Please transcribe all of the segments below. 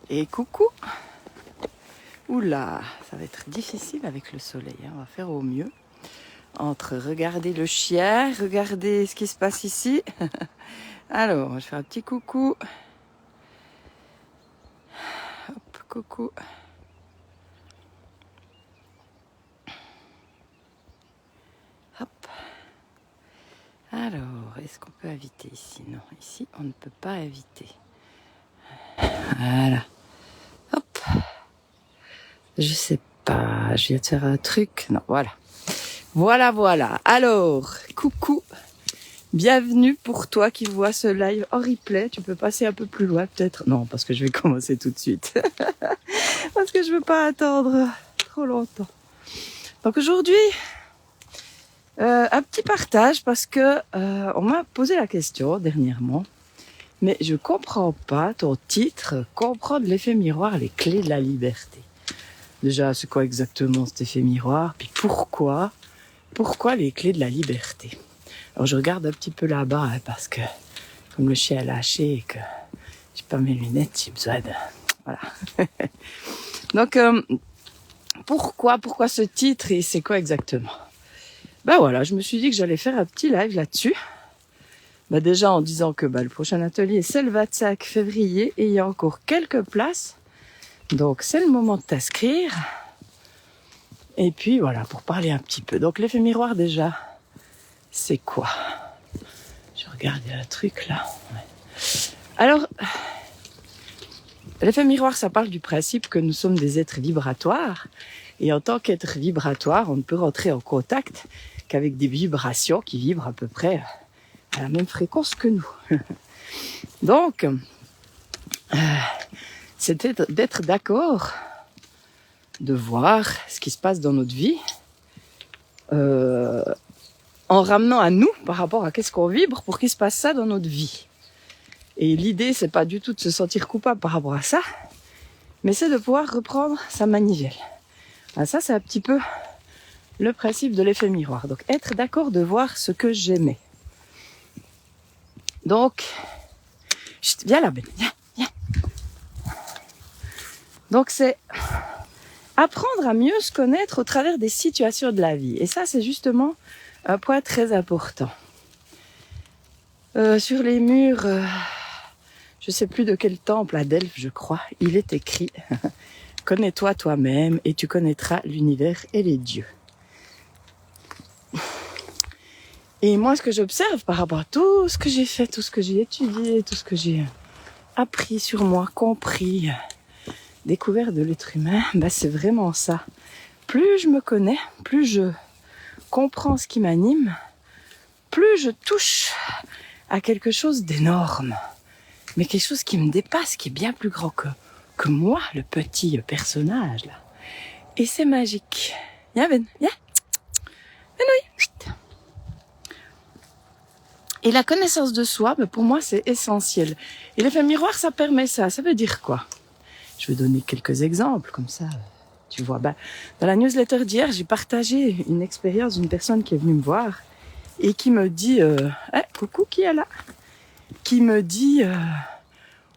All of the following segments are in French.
Et coucou. Oula, ça va être difficile avec le soleil, hein. On va faire au mieux. Entre regarder le chien, regarder ce qui se passe ici. Alors, je vais faire un petit coucou. Hop, coucou. Hop. Alors, est-ce qu'on peut inviter ici? Non, ici, on ne peut pas inviter. Voilà. Hop. Je sais pas, je viens de faire un truc. Non, voilà. Voilà. Alors, coucou. Bienvenue pour toi qui vois ce live en replay. Tu peux passer un peu plus loin peut-être. Non, parce que je vais commencer tout de suite. Parce que je veux pas attendre trop longtemps. Donc aujourd'hui, un petit partage parce que on m'a posé la question dernièrement. Mais je comprends pas ton titre, comprendre l'effet miroir, les clés de la liberté. Déjà, c'est quoi exactement cet effet miroir? Puis pourquoi les clés de la liberté? Alors je regarde un petit peu là-bas hein, parce que comme le chien est lâché et que j'ai pas mes lunettes, j'ai besoin de... Voilà. Donc pourquoi ce titre et c'est quoi exactement? Ben voilà, je me suis dit que j'allais faire un petit live là-dessus. Ben déjà en disant que le prochain atelier c'est le 25 février et il y a encore quelques places. Donc c'est le moment de t'inscrire. Et puis voilà, pour parler un petit peu. Donc l'effet miroir déjà, c'est quoi? Je regarde, il y a un truc là. Ouais. Alors, l'effet miroir, ça parle du principe que nous sommes des êtres vibratoires. Et en tant qu'être vibratoire, on ne peut rentrer en contact qu'avec des vibrations qui vibrent à peu près à la même fréquence que nous. Donc, c'est d'être d'accord, de voir ce qui se passe dans notre vie, en ramenant à nous par rapport à qu'est-ce qu'on vibre pour qu'il se passe ça dans notre vie. Et l'idée, c'est pas du tout de se sentir coupable par rapport à ça, mais c'est de pouvoir reprendre sa manivelle. Alors ça, c'est un petit peu le principe de l'effet miroir. Donc, être d'accord de voir ce que j'aimais. Donc, viens là, Ben, viens. Donc, c'est apprendre à mieux se connaître au travers des situations de la vie. Et ça, c'est justement un point très important. Sur les murs, je sais plus de quel temple, à Delphes, je crois, il est écrit « Connais-toi toi-même et tu connaîtras l'univers et les dieux ». Et moi, ce que j'observe par rapport à tout ce que j'ai fait, tout ce que j'ai étudié, tout ce que j'ai appris sur moi, compris, découvert de l'être humain, c'est vraiment ça. Plus je me connais, plus je comprends ce qui m'anime, plus je touche à quelque chose d'énorme, mais quelque chose qui me dépasse, qui est bien plus grand que moi, le petit personnage là. Et c'est magique. Viens Ben, viens. Benouille. Et la connaissance de soi, pour moi, c'est essentiel. Et l'effet miroir, ça permet ça. Ça veut dire quoi? Je vais donner quelques exemples, comme ça, tu vois. Dans la newsletter d'hier, j'ai partagé une expérience d'une personne qui est venue me voir et qui me dit... coucou, qui est là? Qui me dit...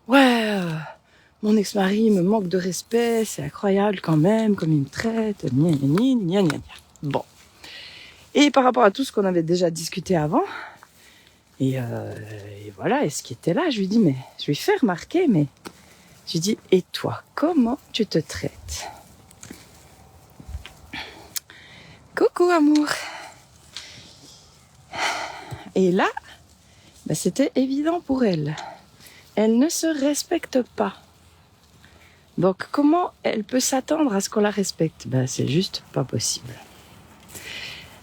mon ex-mari me manque de respect, c'est incroyable quand même, comme il me traite, gna. Bon. Et par rapport à tout ce qu'on avait déjà discuté avant... Et voilà, et ce qui était là, je lui dis, mais je lui fais remarquer, mais je lui dis, et toi, comment tu te traites? Coucou amour. Et là, c'était évident pour elle. Elle ne se respecte pas. Donc comment elle peut s'attendre à ce qu'on la respecte? C'est juste pas possible.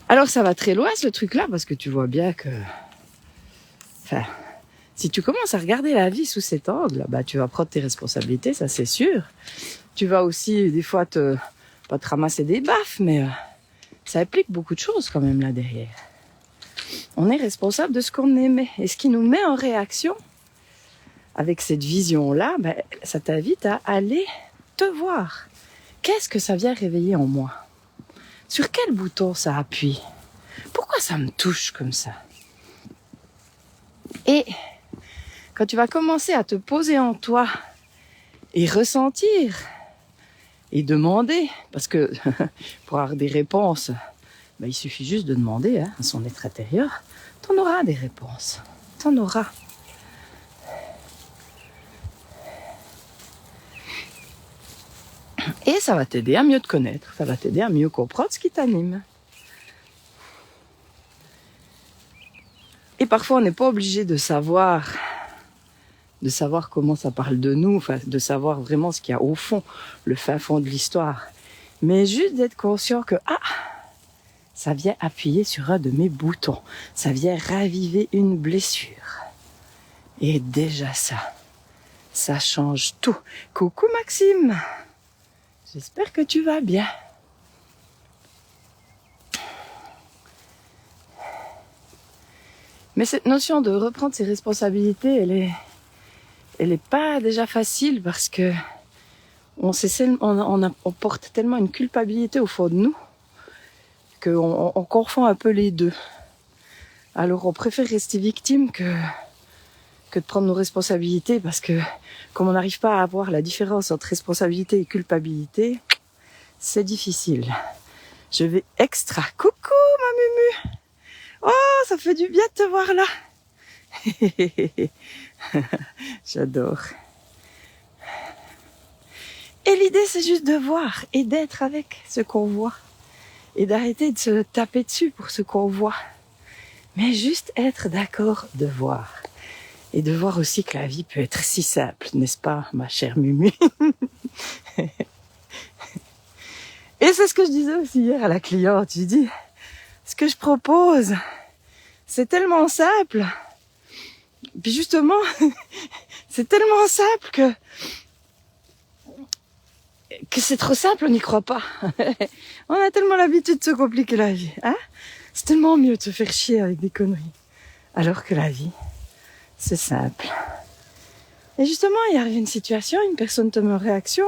Alors ça va très loin ce truc-là, parce que tu vois bien que... si tu commences à regarder la vie sous cet angle, tu vas prendre tes responsabilités, ça c'est sûr. Tu vas aussi, des fois, pas te ramasser des baffes, mais ça implique beaucoup de choses quand même là derrière. On est responsable de ce qu'on aimait. Et ce qui nous met en réaction, avec cette vision-là, ça t'invite à aller te voir. Qu'est-ce que ça vient réveiller en moi? Sur quel bouton ça appuie? Pourquoi ça me touche comme ça? Et quand tu vas commencer à te poser en toi et ressentir et demander, parce que pour avoir des réponses, il suffit juste de demander à son être intérieur, t'en auras des réponses, t'en auras. Et ça va t'aider à mieux te connaître, ça va t'aider à mieux comprendre ce qui t'anime. Et parfois on n'est pas obligé de savoir comment ça parle de nous, enfin, de savoir vraiment ce qu'il y a au fond, le fin fond de l'histoire. Mais juste d'être conscient que, ça vient appuyer sur un de mes boutons. Ça vient raviver une blessure. Et déjà ça change tout. Coucou Maxime, j'espère que tu vas bien. Mais cette notion de reprendre ses responsabilités, elle est pas déjà facile parce que on porte tellement une culpabilité au fond de nous qu'on confond un peu les deux. Alors on préfère rester victime que de prendre nos responsabilités parce que comme on n'arrive pas à avoir la différence entre responsabilité et culpabilité, c'est difficile. Je vais extra. Coucou ma mumu. Oh, ça fait du bien de te voir là. J'adore. Et l'idée, c'est juste de voir et d'être avec ce qu'on voit. Et d'arrêter de se taper dessus pour ce qu'on voit. Mais juste être d'accord de voir. Et de voir aussi que la vie peut être si simple, n'est-ce pas, ma chère Mumu? Et c'est ce que je disais aussi hier à la cliente. Je dis, ce que je propose, c'est tellement simple. Puis justement, c'est tellement simple que c'est trop simple, on n'y croit pas. On a tellement l'habitude de se compliquer la vie. Hein? C'est tellement mieux de se faire chier avec des conneries. Alors que la vie, c'est simple. Et justement, il arrive une situation, une personne te met en réaction.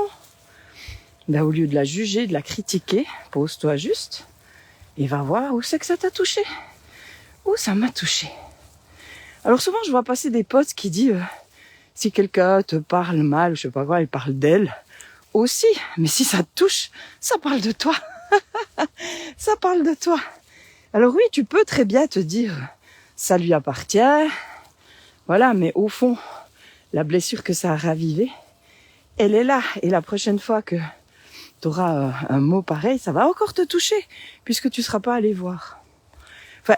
Au lieu de la juger, de la critiquer, pose-toi juste et va voir où c'est que ça t'a touché. Où ça m'a touché. Alors souvent, je vois passer des posts qui disent si quelqu'un te parle mal, je sais pas quoi, il parle d'elle aussi. Mais si ça te touche, ça parle de toi. Ça parle de toi. Alors oui, tu peux très bien te dire ça lui appartient. Voilà, mais au fond, la blessure que ça a ravivée, elle est là. Et la prochaine fois que tu auras un mot pareil, ça va encore te toucher, puisque tu ne seras pas allé voir. Enfin,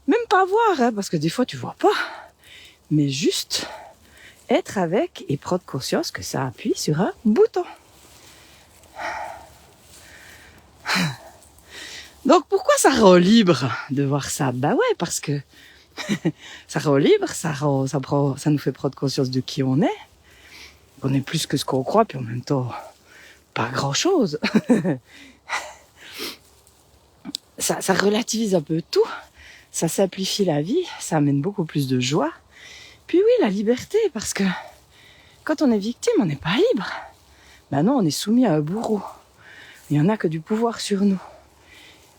même pas voir, hein, parce que des fois tu vois pas, mais juste être avec et prendre conscience que ça appuie sur un bouton. Donc pourquoi ça rend libre de voir ça? Ouais, parce que ça rend libre, ça nous fait prendre conscience de qui on est. On est plus que ce qu'on croit, puis en même temps, pas grand-chose. Ça relativise un peu tout, ça simplifie la vie, ça amène beaucoup plus de joie. Puis oui, la liberté, parce que quand on est victime, on n'est pas libre. Non, on est soumis à un bourreau. Il n'y en a que du pouvoir sur nous.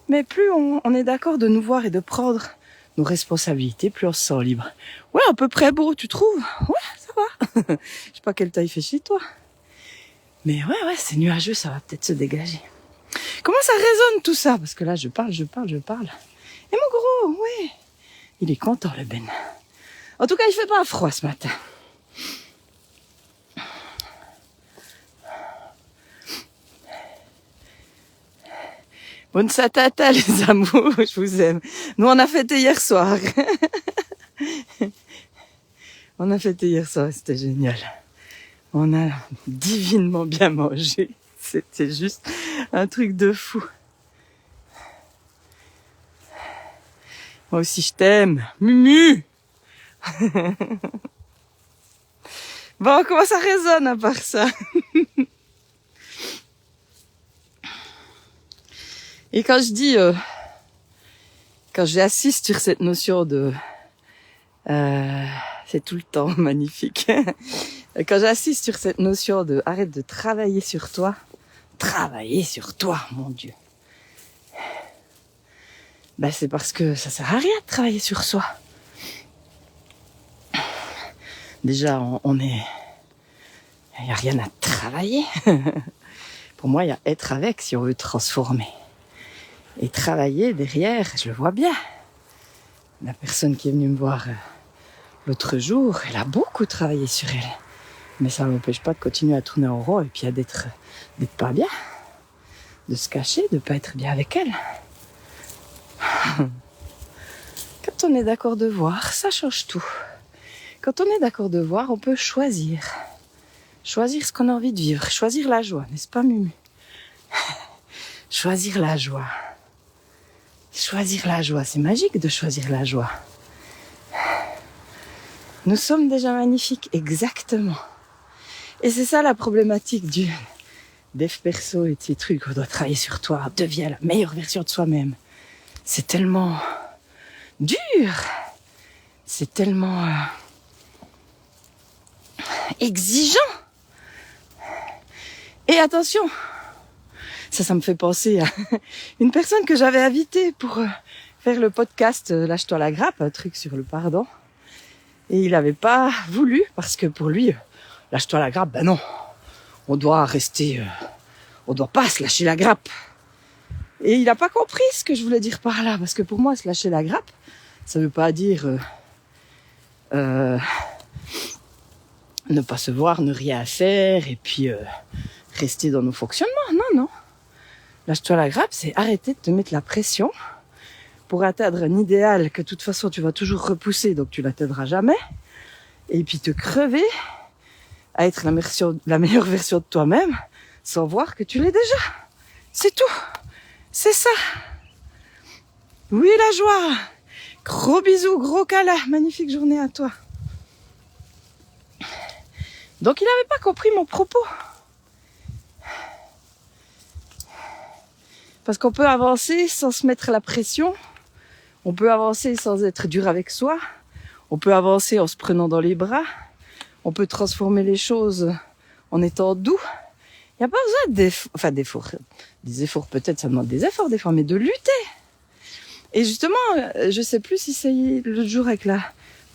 Mais plus on est d'accord de nous voir et de prendre nos responsabilités, plus on se sent libre. Ouais, à peu près beau, tu trouves? Ouais, ça va. Je sais pas quelle taille fait chez toi. Mais ouais, c'est nuageux, ça va peut-être se dégager. Comment ça résonne tout ça? Parce que là, je parle. Et mon gros, ouais. Il est content, le Ben. En tout cas, il fait pas froid ce matin. Bonne satata, les amours, je vous aime. Nous, on a fêté hier soir. On a fêté hier soir, c'était génial. On a divinement bien mangé. C'était juste un truc de fou. Moi aussi, je t'aime. Mumu. Bon, comment ça résonne à part ça? Et quand je dis, quand j'assiste sur cette notion de, c'est tout le temps magnifique. Quand j'assiste sur cette notion de, arrête de travailler sur toi, mon Dieu. C'est parce que ça sert à rien de travailler sur soi. Déjà, Il n'y a rien à travailler. Pour moi, il y a être avec si on veut transformer. Et travailler derrière, je le vois bien. La personne qui est venue me voir l'autre jour, elle a beaucoup travaillé sur elle. Mais ça ne m'empêche pas de continuer à tourner en rond et puis d'être pas bien. De se cacher, de ne pas être bien avec elle. Quand on est d'accord de voir, ça change tout. Quand on est d'accord de voir, on peut choisir. Choisir ce qu'on a envie de vivre. Choisir la joie, n'est-ce pas, Mumu? Choisir la joie. Choisir la joie, c'est magique de choisir la joie. Nous sommes déjà magnifiques, exactement. Et c'est ça la problématique du dev perso et de ces trucs. On doit travailler sur toi, deviens la meilleure version de soi-même. C'est tellement dur. C'est tellement exigeant. Et attention, ça me fait penser à une personne que j'avais invitée pour faire le podcast Lâche-toi la grappe, un truc sur le pardon. Et il n'avait pas voulu parce que pour lui, lâche-toi la grappe, ben non. On doit rester, on doit pas se lâcher la grappe. Et il n'a pas compris ce que je voulais dire par là, parce que pour moi, se lâcher la grappe, ça veut pas dire ne pas se voir, ne rien faire et puis rester dans nos fonctionnements. Non, non. Lâche-toi la grappe, c'est arrêter de te mettre la pression pour atteindre un idéal que de toute façon tu vas toujours repousser, donc tu l'atteindras jamais. Et puis te crever à être la meilleure version de toi-même sans voir que tu l'es déjà. C'est tout. C'est ça. Oui, la joie. Gros bisous, gros câlin. Magnifique journée à toi. Donc il n'avait pas compris mon propos. Parce qu'on peut avancer sans se mettre la pression. On peut avancer sans être dur avec soi. On peut avancer en se prenant dans les bras. On peut transformer les choses en étant doux. Il n'y a pas besoin d'efforts. Des efforts peut-être, ça demande des efforts des fois, mais de lutter. Et justement, je sais plus si c'est l'autre jour avec la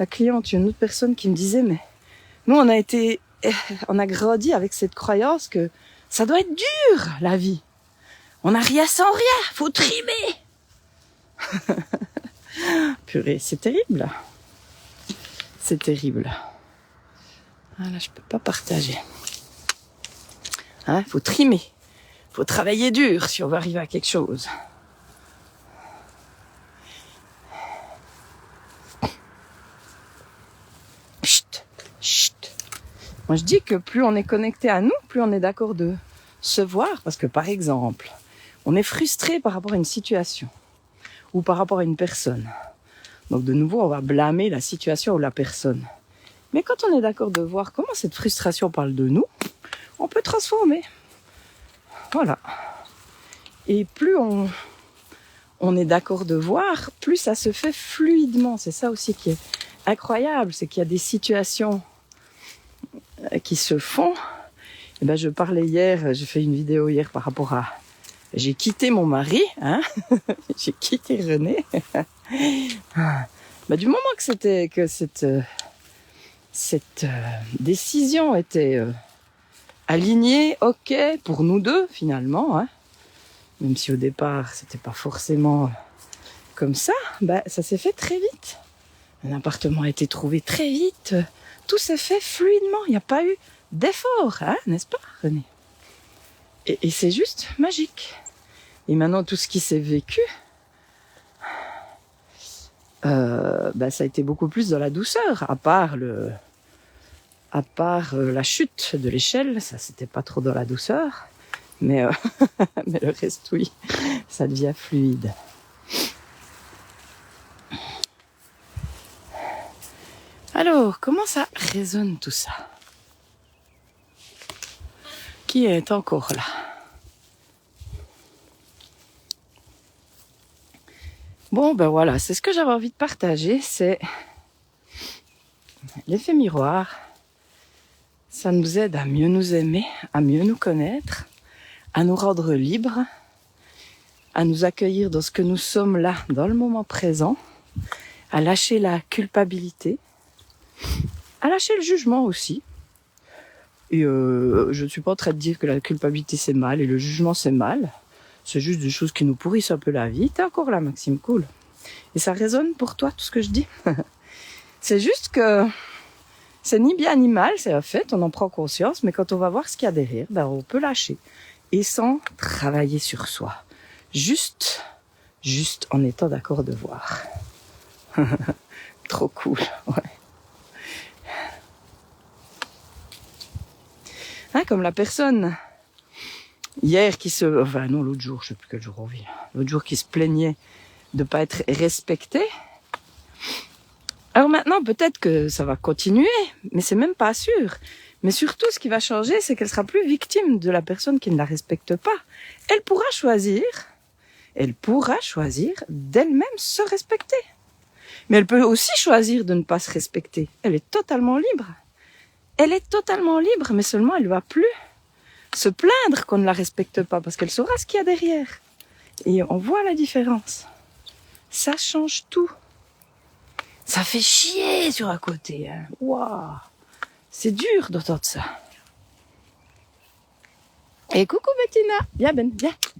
cliente, une autre personne qui me disait, mais nous on a grandi avec cette croyance que ça doit être dur, la vie. On n'a rien sans rien, faut trimer. Purée, c'est terrible. C'est terrible. Ah là, je peux pas partager. Hein, faut trimer. Faut travailler dur si on veut arriver à quelque chose. Chut, chut. Moi, je dis que plus on est connecté à nous, plus on est d'accord de se voir. Parce que, par exemple, on est frustré par rapport à une situation ou par rapport à une personne. Donc, de nouveau, on va blâmer la situation ou la personne. Mais quand on est d'accord de voir comment cette frustration parle de nous, on peut transformer. Voilà. Et plus on est d'accord de voir, plus ça se fait fluidement. C'est ça aussi qui est incroyable, c'est qu'il y a des situations qui se font. Et ben, je parlais hier, j'ai fait une vidéo hier par rapport à... J'ai quitté mon mari, hein. J'ai quitté René. Ben, du moment que cette décision était alignée, ok, pour nous deux finalement, hein. Même si au départ c'était pas forcément comme ça, ben, ça s'est fait très vite. Un appartement a été trouvé très vite. Tout s'est fait fluidement. Il n'y a pas eu d'effort, hein, n'est-ce pas, René? Et c'est juste magique. Et maintenant, tout ce qui s'est vécu, ben, ça a été beaucoup plus dans la douceur. À part la chute de l'échelle, ça c'était pas trop dans la douceur. Mais, mais le reste, oui, ça devient fluide. Alors, comment ça résonne tout ça? Qui est encore là? Bon, ben voilà, c'est ce que j'avais envie de partager, c'est l'effet miroir. Ça nous aide à mieux nous aimer, à mieux nous connaître, à nous rendre libres, à nous accueillir dans ce que nous sommes là, dans le moment présent, à lâcher la culpabilité, à lâcher le jugement aussi. Et je ne suis pas en train de dire que la culpabilité c'est mal et le jugement c'est mal. C'est juste des choses qui nous pourrissent un peu la vie. T'es encore là, Maxime, cool. Et ça résonne pour toi, tout ce que je dis. C'est juste que c'est ni bien ni mal, c'est un fait, on en prend conscience, mais quand on va voir ce qu'il y a derrière, ben on peut lâcher. Et sans travailler sur soi. Juste en étant d'accord de voir. Trop cool, ouais. Hein, comme la personne hier l'autre jour, je sais plus quel jour on vit. L'autre jour qui se plaignait de pas être respectée. Alors maintenant, peut-être que ça va continuer, mais c'est même pas sûr. Mais surtout, ce qui va changer, c'est qu'elle sera plus victime de la personne qui ne la respecte pas. Elle pourra choisir d'elle-même se respecter. Mais elle peut aussi choisir de ne pas se respecter. Elle est totalement libre. Mais seulement elle ne va plus se plaindre qu'on ne la respecte pas, parce qu'elle saura ce qu'il y a derrière. Et on voit la différence. Ça change tout. Ça fait chier sur un côté. Hein. Waouh, c'est dur d'entendre ça. Et coucou Bettina, viens Ben,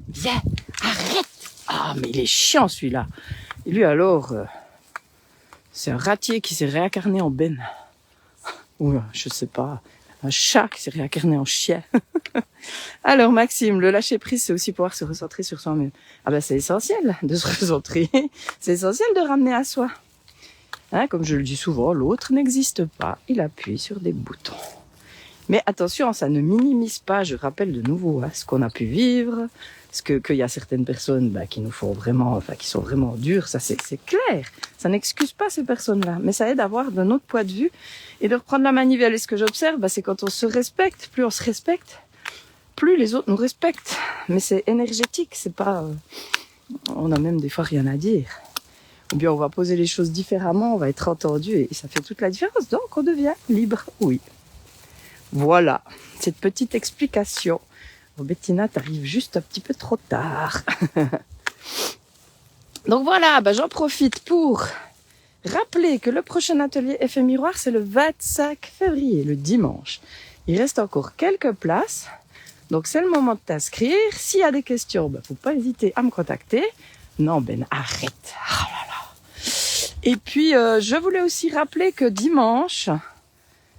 viens, arrête. Ah mais il est chiant celui-là. Et lui alors, c'est un ratier qui s'est réincarné en Ben. Ou je sais pas, un chat qui s'est réincarné en chien. Alors Maxime, le lâcher prise, c'est aussi pouvoir se recentrer sur soi-même. Ah ben c'est essentiel de se recentrer, c'est essentiel de ramener à soi. Hein, comme je le dis souvent, l'autre n'existe pas, il appuie sur des boutons. Mais attention, ça ne minimise pas, je rappelle de nouveau, ce qu'on a pu vivre, qu'il y a certaines personnes qui nous font vraiment, qui sont vraiment dures, ça c'est clair. Ça n'excuse pas ces personnes-là, mais ça aide à avoir d'un autre point de vue et de reprendre la manivelle. Et ce que j'observe, c'est quand on se respecte, plus on se respecte, plus les autres nous respectent. Mais c'est énergétique, c'est pas... on a même des fois rien à dire. Ou bien on va poser les choses différemment, on va être entendu et ça fait toute la différence. Donc on devient libre, oui. Voilà, cette petite explication. Oh, Bettina, t'arrives juste un petit peu trop tard. Donc voilà, j'en profite pour rappeler que le prochain atelier Effet Miroir, c'est le 25 février, le dimanche. Il reste encore quelques places, donc c'est le moment de t'inscrire. S'il y a des questions, faut pas hésiter à me contacter. Non, Ben, arrête. Oh là là. Et puis, je voulais aussi rappeler que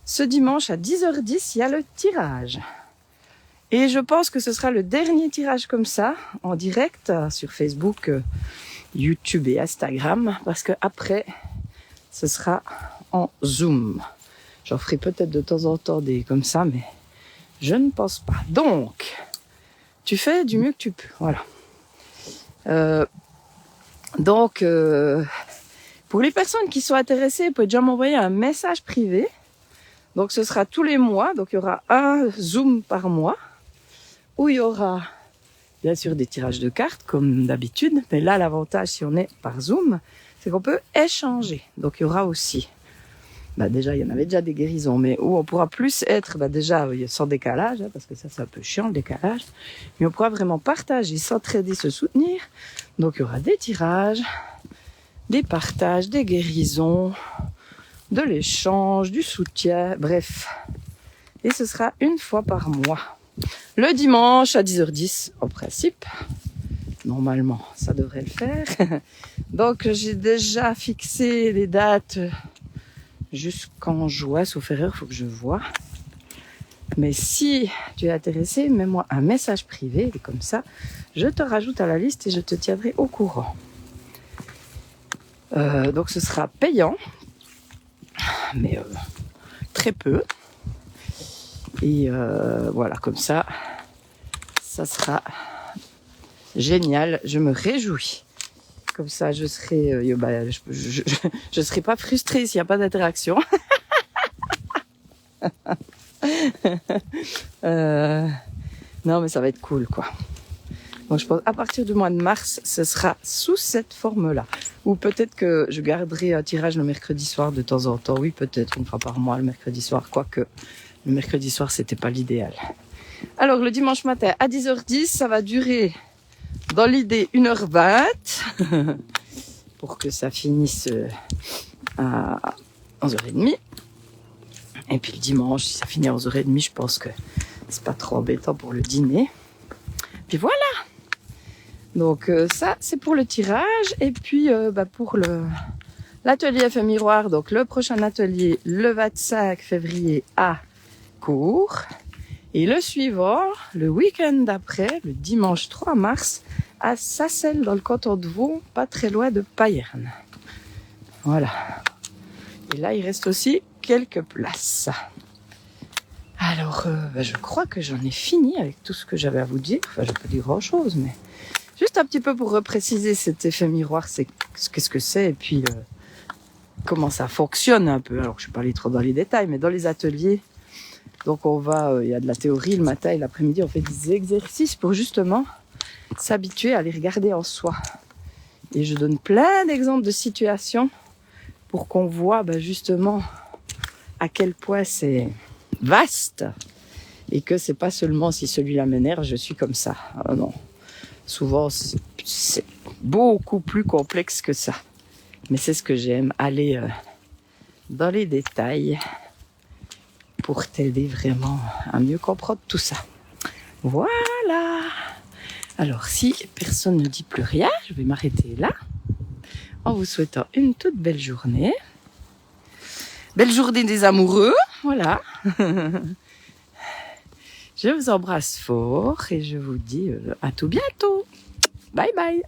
ce dimanche à 10h10, il y a le tirage. Et je pense que ce sera le dernier tirage comme ça, en direct, sur Facebook, YouTube et Instagram, parce que après, ce sera en Zoom. J'en ferai peut-être de temps en temps des comme ça, mais je ne pense pas. Donc, tu fais du mieux que tu peux, voilà. Donc, pour les personnes qui sont intéressées, vous pouvez déjà m'envoyer un message privé. Donc, ce sera tous les mois. Donc, il y aura un Zoom par mois où il y aura, bien sûr, des tirages de cartes, comme d'habitude. Mais là, l'avantage, si on est par Zoom, c'est qu'on peut échanger. Donc, il y aura aussi, déjà, il y en avait déjà des guérisons, mais où on pourra plus être, déjà, sans décalage, parce que ça, c'est un peu chiant, le décalage. Mais on pourra vraiment partager, s'entraider, se soutenir. Donc, il y aura des tirages, des partages, des guérisons, de l'échange, du soutien, bref. Et ce sera une fois par mois. Le dimanche à 10h10, en principe. Normalement, ça devrait le faire. Donc, j'ai déjà fixé les dates jusqu'en juin, sauf erreur, faut que je vois. Mais si tu es intéressé, mets-moi un message privé et comme ça, je te rajoute à la liste et je te tiendrai au courant. Donc, ce sera payant, mais très peu. Et voilà, comme ça, ça sera génial. Je me réjouis. Comme ça, je serai, je serai pas frustrée s'il n'y a pas d'interaction. Non, mais ça va être cool, quoi. Donc, je pense à partir du mois de mars, ce sera sous cette forme-là. Ou peut-être que je garderai un tirage le mercredi soir de temps en temps. Oui, peut-être une fois par mois le mercredi soir, quoique le mercredi soir, c'était pas l'idéal. Alors, le dimanche matin à 10h10, ça va durer, dans l'idée, 1h20 pour que ça finisse à 11h30. Et puis le dimanche, si ça finit à 11h30, je pense que c'est pas trop embêtant pour le dîner. Puis voilà. Donc ça, c'est pour le tirage. Et puis pour l'atelier Effet Miroir, donc le prochain atelier, le 25 février à Cours. Et le suivant, le week-end d'après, le dimanche 3 mars, à Sassel, dans le canton de Vaud, pas très loin de Payerne. Voilà. Et là, il reste aussi quelques places. Alors, je crois que j'en ai fini avec tout ce que j'avais à vous dire. Enfin, je n'ai pas dit grand-chose, mais juste un petit peu pour repréciser cet effet miroir, c'est qu'est-ce que c'est et puis comment ça fonctionne un peu. Alors, je ne suis pas allée trop dans les détails, mais dans les ateliers, donc on va, il y a de la théorie le matin et l'après-midi, on fait des exercices pour justement s'habituer à les regarder en soi. Et je donne plein d'exemples de situations pour qu'on voit justement à quel point c'est vaste et que c'est pas seulement si celui-là m'énerve, je suis comme ça. Ah non, souvent c'est beaucoup plus complexe que ça. Mais c'est ce que j'aime, aller dans les détails pour t'aider vraiment à mieux comprendre tout ça. Voilà. Alors si personne ne dit plus rien, je vais m'arrêter là en vous souhaitant une toute belle journée. Belle journée des amoureux, voilà. Je vous embrasse fort et je vous dis à tout bientôt. Bye bye.